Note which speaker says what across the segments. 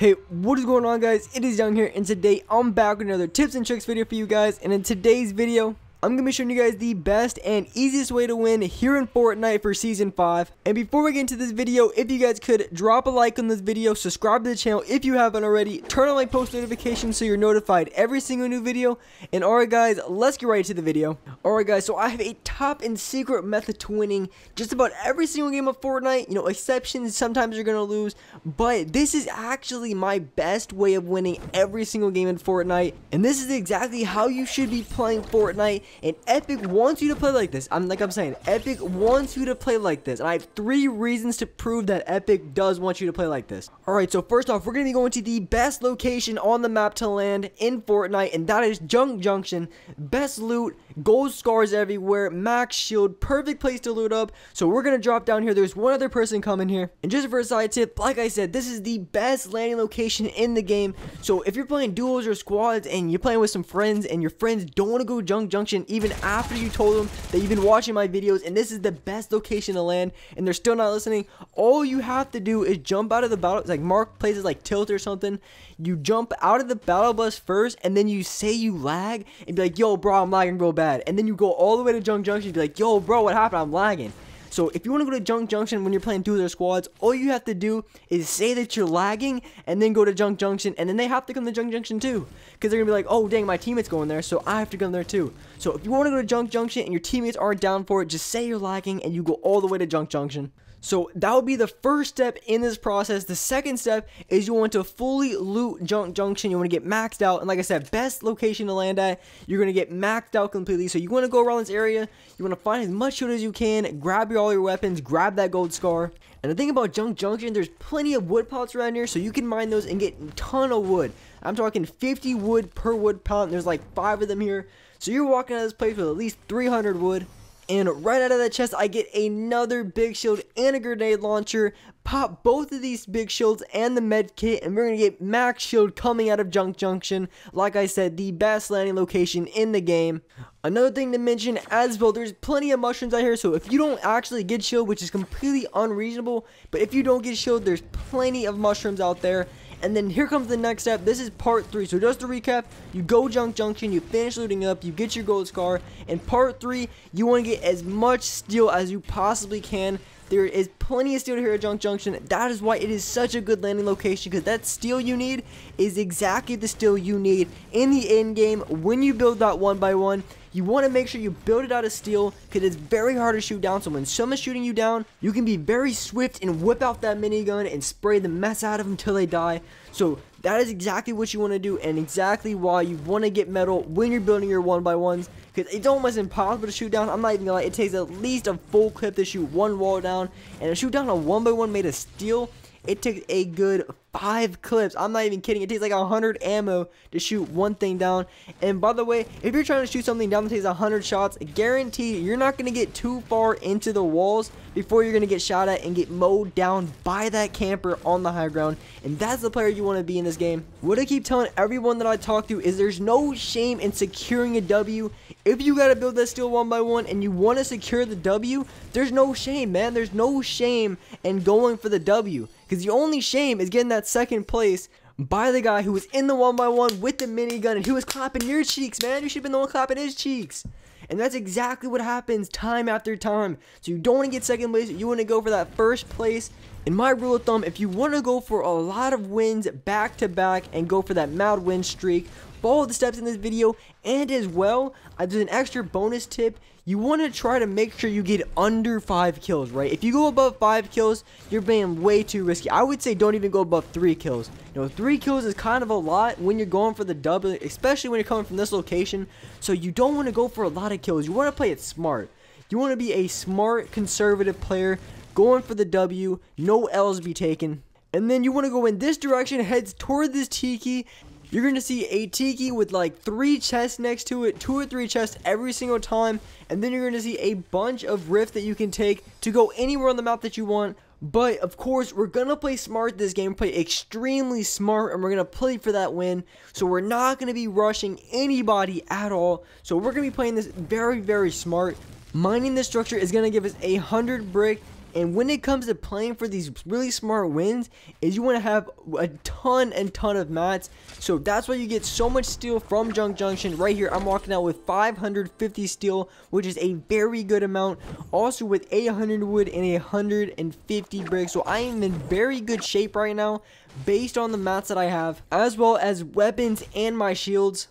Speaker 1: Hey, what is going on, guys? It is Young here, and today I'm back with another tips and tricks video for you guys. And in today's video, I'm going to be showing you guys the best and easiest way to win here in Fortnite for Season 5. And before we get into this video, if you guys could drop a like on this video, subscribe to the channel if you haven't already, turn on like post notifications so you're notified every single new video. And alright guys, let's get right into the video. Alright guys, so I have a top and secret method to winning just about every single game of Fortnite. You know, exceptions, sometimes you're going to lose, but this is actually my best way of winning every single game in Fortnite. And this is exactly how you should be playing Fortnite. And Epic wants you to play like this. I'm saying, Epic wants you to play like this. And I have 3 reasons to prove that Epic does want you to play like this. Alright, so first off, we're going to be going to the best location on the map to land in Fortnite, and that is Junction. Best loot, gold scars everywhere, max shield, perfect place to loot up. So we're going to drop down here. There's one other person coming here. And just for a side tip, like I said, this is the best landing location in the game. So if you're playing duos or squads and you're playing with some friends and your friends don't want to go Junction even after you told them that you've been watching my videos and this is the best location to land and they're still not listening, all you have to do is jump out of the battle. It's like mark places like tilt or something. You jump out of the battle bus first and then you say you lag and be like, yo bro, I'm lagging real bad. And then you go all the way to Junction and be like, yo bro, what happened? I'm lagging. So if you want to go to Junction when you're playing duos or squads, all you have to do is say that you're lagging and then go to Junction, and then they have to come to Junction too, because they're gonna be like, oh dang, my teammate's going there, so I have to go there too. So if you want to go to Junction and your teammates aren't down for it, just say you're lagging and you go all the way to Junction. So that would be the first step in this process. The second step is you want to fully loot Junction. You want to get maxed out. And like I said, best location to land at. You're going to get maxed out completely. So you want to go around this area. You want to find as much loot as you can. Grab all your weapons. Grab that gold scar. And the thing about Junction, there's plenty of wood pallets around here. So you can mine those and get a ton of wood. I'm talking 50 wood per wood pallet. And there's like 5 of them here. So you're walking out of this place with at least 300 wood. And right out of that chest, I get another big shield and a grenade launcher. Pop both of these big shields and the med kit, and we're going to get max shield coming out of Junction. Like I said, the best landing location in the game. Another thing to mention as well, there's plenty of mushrooms out here, so if you don't actually get shield, which is completely unreasonable, but if you don't get shield, there's plenty of mushrooms out there. And then here comes the next step. This is part 3. So just to recap, you go Junction, you finish looting up, you get your gold scar. In part 3, you want to get as much steel as you possibly can. There is plenty of steel here at Junction. That is why it is such a good landing location, because that steel you need is exactly the steel you need in the end game when you build that 1x1. You want to make sure you build it out of steel, because it's very hard to shoot down. So when someone's shooting you down, you can be very swift and whip out that minigun and spray the mess out of them until they die. So that is exactly what you want to do, and exactly why you want to get metal when you're building your 1x1s, because it's almost impossible to shoot down. I'm not even gonna lie, it takes at least a full clip to shoot one wall down, and to shoot down a 1x1 made of steel, it takes a good 5 clips. I'm not even kidding. It takes like 100 ammo to shoot one thing down. And by the way, if you're trying to shoot something down that takes 100 shots, guarantee you're not going to get too far into the walls before you're going to get shot at and get mowed down by that camper on the high ground. And that's the player you want to be in this game. What I keep telling everyone that I talk to is there's no shame in securing a W. If you got to build that steel 1x1 and you want to secure the W, there's no shame, man. There's no shame in going for the W. Because the only shame is getting that second place by the guy who was in the 1x1 with the minigun and who was clapping your cheeks, man. You should have been the one clapping his cheeks. And that's exactly what happens time after time. So you don't want to get second place. You want to go for that first place. In my rule of thumb, if you want to go for a lot of wins back to back and go for that mad win streak, follow the steps in this video. And as well, there's an extra bonus tip. You want to try to make sure you get under 5 kills, right? If you go above 5 kills, you're being way too risky. I would say don't even go above 3 kills. You know, 3 kills is kind of a lot when you're going for the double, especially when you're coming from this location. So you don't want to go for a lot of kills. You want to play it smart. You want to be a smart, conservative player, going for the W, no L's be taken. And then you want to go in this direction, heads toward this tiki. You're going to see a tiki with like 3 chests next to it, 2 or 3 chests every single time. And then you're going to see a bunch of rifts that you can take to go anywhere on the map that you want. But of course, we're going to play smart this game, play extremely smart, and we're going to play for that win. So we're not going to be rushing anybody at all. So we're going to be playing this very, very smart. Mining this structure is going to give us 100 brick And when it comes to playing for these really smart wins, is you want to have a ton of mats. So that's why you get so much steel from Junction. Right here, I'm walking out with 550 steel, which is a very good amount. Also with 800 wood and 150 bricks. So I am in very good shape right now based on the mats that I have, as well as weapons and my shields.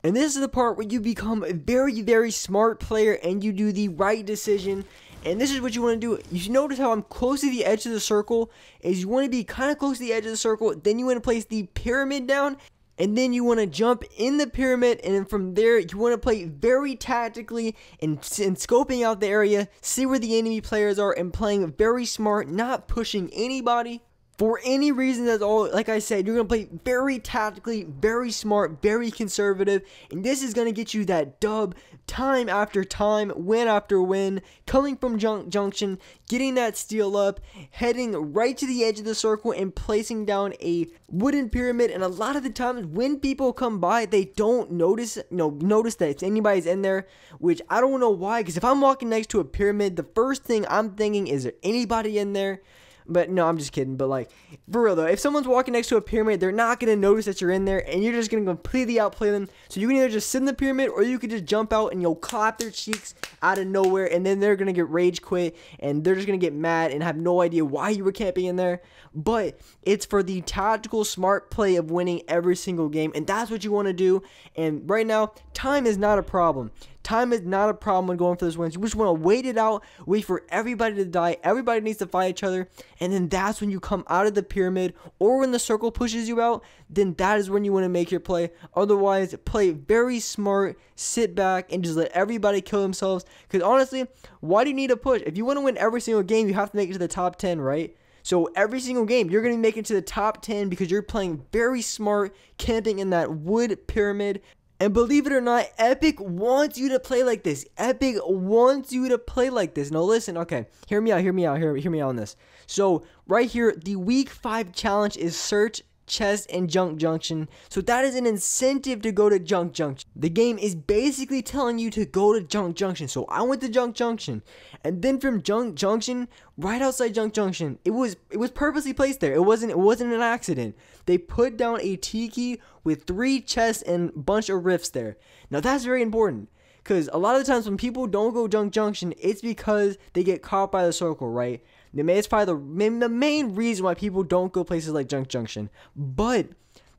Speaker 1: And this is the part where you become a very smart player and you do the right decision. And this is what you want to do. You notice how I'm close to the edge of the circle. Is you want to be kind of close to the edge of the circle. Then you want to place the pyramid down. And then you want to jump in the pyramid. And then from there, you want to play very tactically and scoping out the area. See where the enemy players are and playing very smart. Not pushing anybody for any reason at all. Like I said, you're going to play very tactically, very smart, very conservative. And this is going to get you that dub time after time, win after win. Coming from Junction, getting that steel up, heading right to the edge of the circle and placing down a wooden pyramid. And a lot of the times when people come by, they don't notice that anybody's in there. Which I don't know why. Because if I'm walking next to a pyramid, the first thing I'm thinking, is there anybody in there? But no, I'm just kidding. But like, for real though, if someone's walking next to a pyramid, they're not going to notice that you're in there, and you're just going to completely outplay them. So you can either just sit in the pyramid, or you could just jump out and clap their cheeks out of nowhere, and then they're going to get rage quit, and they're just going to get mad and have no idea why you were camping in there. But it's for the tactical smart play of winning every single game, and that's what you want to do. And right now, time is not a problem. Time is not a problem when going for those wins. You just want to wait it out, wait for everybody to die. Everybody needs to fight each other. And then that's when you come out of the pyramid, or when the circle pushes you out, then that is when you want to make your play. Otherwise, play very smart, sit back, and just let everybody kill themselves. Because honestly, why do you need a push? If you want to win every single game, you have to make it to the top 10, right? So every single game, you're going to make it to the top 10 because you're playing very smart, camping in that wood pyramid. And believe it or not, Epic wants you to play like this. Epic wants you to play like this. Now listen, okay, hear me out on this. So right here, the week 5 challenge is search, chest, and Junction. So that is an incentive to go to Junction. The game is basically telling you to go to Junction. So I went to Junction, and then from Junction, right outside Junction, it was purposely placed there. It wasn't an accident. They put down a tiki with 3 chests and a bunch of rifts there. Now that's very important, because a lot of the times when people don't go Junction, it's because they get caught by the circle, right? It's probably the main reason why people don't go places like Junction. But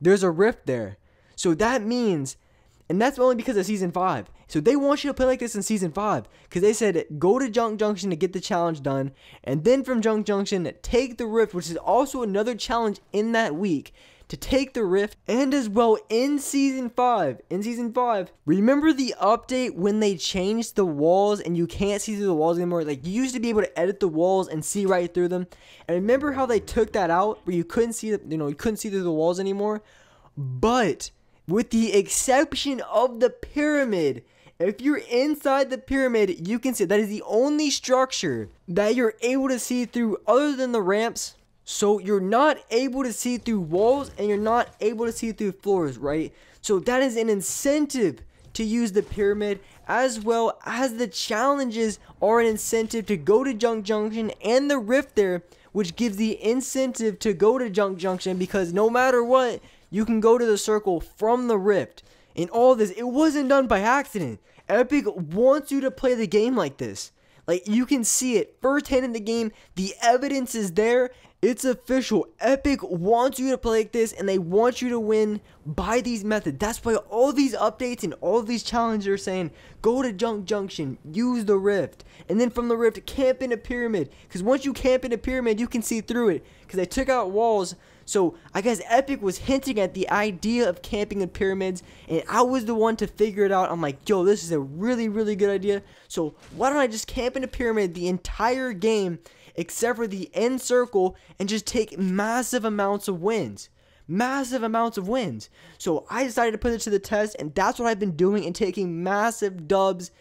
Speaker 1: there's a rift there. So that means, and that's only because of Season 5. So they want you to play like this in Season 5. Because they said, go to Junction to get the challenge done. And then from Junction, take the rift, which is also another challenge in that week. To take the rift, and as well in Season 5. Remember the update when they changed the walls and you can't see through the walls anymore? Like, you used to be able to edit the walls and see right through them. And remember how they took that out, where you couldn't see you couldn't see through the walls anymore? But with the exception of the pyramid, if you're inside the pyramid, you can see that is the only structure that you're able to see through other than the ramps. So you're not able to see through walls, and you're not able to see through floors, right? So that is an incentive to use the pyramid, as well as the challenges are an incentive to go to Junction, and the rift there, which gives the incentive to go to Junction, because no matter what, you can go to the circle from the rift. And all this, it wasn't done by accident. Epic wants you to play the game like this. Like, you can see it firsthand in the game. The evidence is there. It's official. Epic wants you to play like this, and they want you to win by these methods. That's why all these updates and all these challenges are saying, go to Junction, use the rift, and then from the rift, camp in a pyramid. Because once you camp in a pyramid, you can see through it, because they took out walls. So I guess Epic was hinting at the idea of camping in pyramids, and I was the one to figure it out. I'm like, yo, this is a really good idea. So why don't I just camp in a pyramid the entire game, except for the end circle, and just take massive amounts of wins. So I decided to put it to the test, and that's what I've been doing, and taking massive dubs,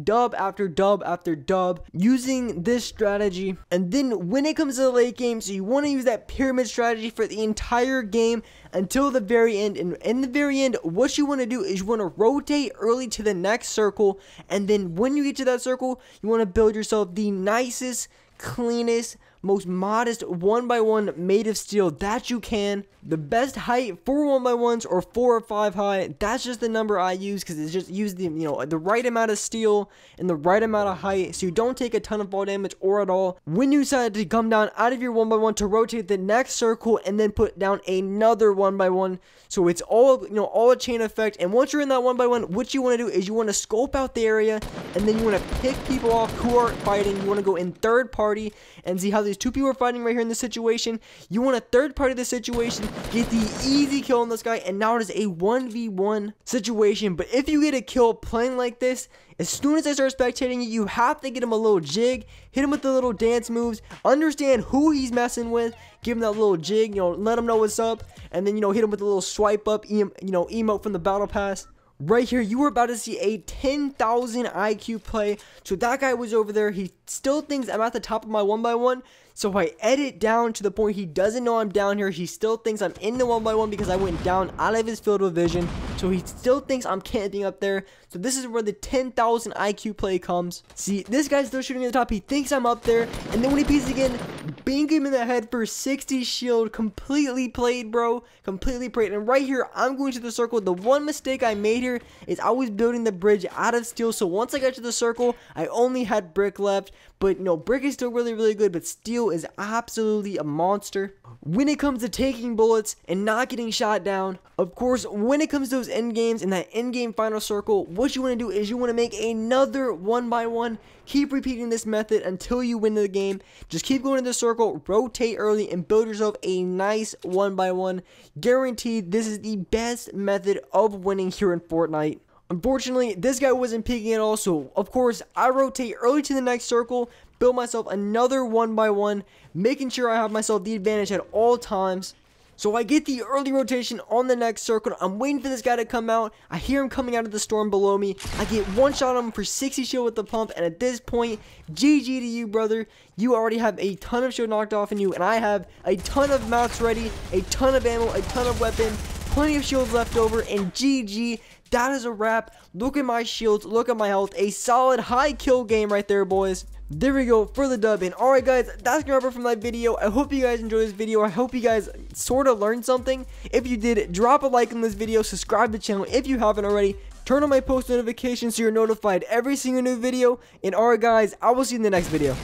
Speaker 1: dub after dub after dub, using this strategy. And then when it comes to the late game, so you want to use that pyramid strategy for the entire game until the very end. And in the very end, what you want to do is you want to rotate early to the next circle, and then when you get to that circle, you want to build yourself the nicest cleanest, most modest 1x1 made of steel that you can. The best height for 1x1s or 4 or 5 high, that's just the number I use because it's just use the, the right amount of steel and the right amount of height so you don't take a ton of fall damage or at all. When you decide to come down out of your 1x1 to rotate the next circle and then put down another 1x1, so it's all, all a chain effect. And once you're in that 1x1, what you want to do is you want to scope out the area and then you want to pick people off who are fighting. You want to go in third party and see how these two people are fighting right here in this situation. You want to third party the situation, get the easy kill on this guy, and now it is a 1v1 situation. But if you get a kill playing like this, as soon as I start spectating you have to get him a little jig, hit him with the little dance moves, understand who he's messing with, give him that little jig, let him know what's up, and then, hit him with a little swipe up, emote from the battle pass. Right here, you were about to see a 10,000 IQ play. So that guy was over there. He still thinks I'm at the top of my 1x1. So I edit down to the point he doesn't know I'm down here. He still thinks I'm in the 1x1 because I went down out of his field of vision. So he still thinks I'm camping up there. So this is where the 10,000 IQ play comes. See, this guy's still shooting at the top. He thinks I'm up there. And then when he peeks again, bang him in the head for 60 shield. Completely played, bro. Completely played. And right here, I'm going to the circle. The one mistake I made here is I was building the bridge out of steel. So once I got to the circle, I only had brick left. But brick is still really, really good. But steel is absolutely a monster when it comes to taking bullets and not getting shot down. Of course, when it comes to those end games and that end game final circle, what you want to do is you want to make another 1x1. Keep repeating this method until you win the game. Just keep going to the circle, rotate early, and build yourself a nice 1x1. Guaranteed, this is the best method of winning here in Fortnite. Unfortunately, this guy wasn't peeking at all, so of course, I rotate early to the next circle, build myself another 1x1, making sure I have myself the advantage at all times. So I get the early rotation on the next circle. I'm waiting for this guy to come out. I hear him coming out of the storm below me. I get one shot on him for 60 shield with the pump, and at this point, GG to you, brother. You already have a ton of shield knocked off in you, and I have a ton of mounts ready, a ton of ammo, a ton of weapon, plenty of shields left over, and GG. That is a wrap. Look at my shields, look at my health. A solid high kill game right there, boys. There we go for the dub. And alright guys, that's gonna wrap it from that video. I hope you guys enjoyed this video. I hope you guys sort of learned something. If you did, drop a like on this video, subscribe to the channel if you haven't already, turn on my post notifications so you're notified every single new video. And alright guys, I will see you in the next video.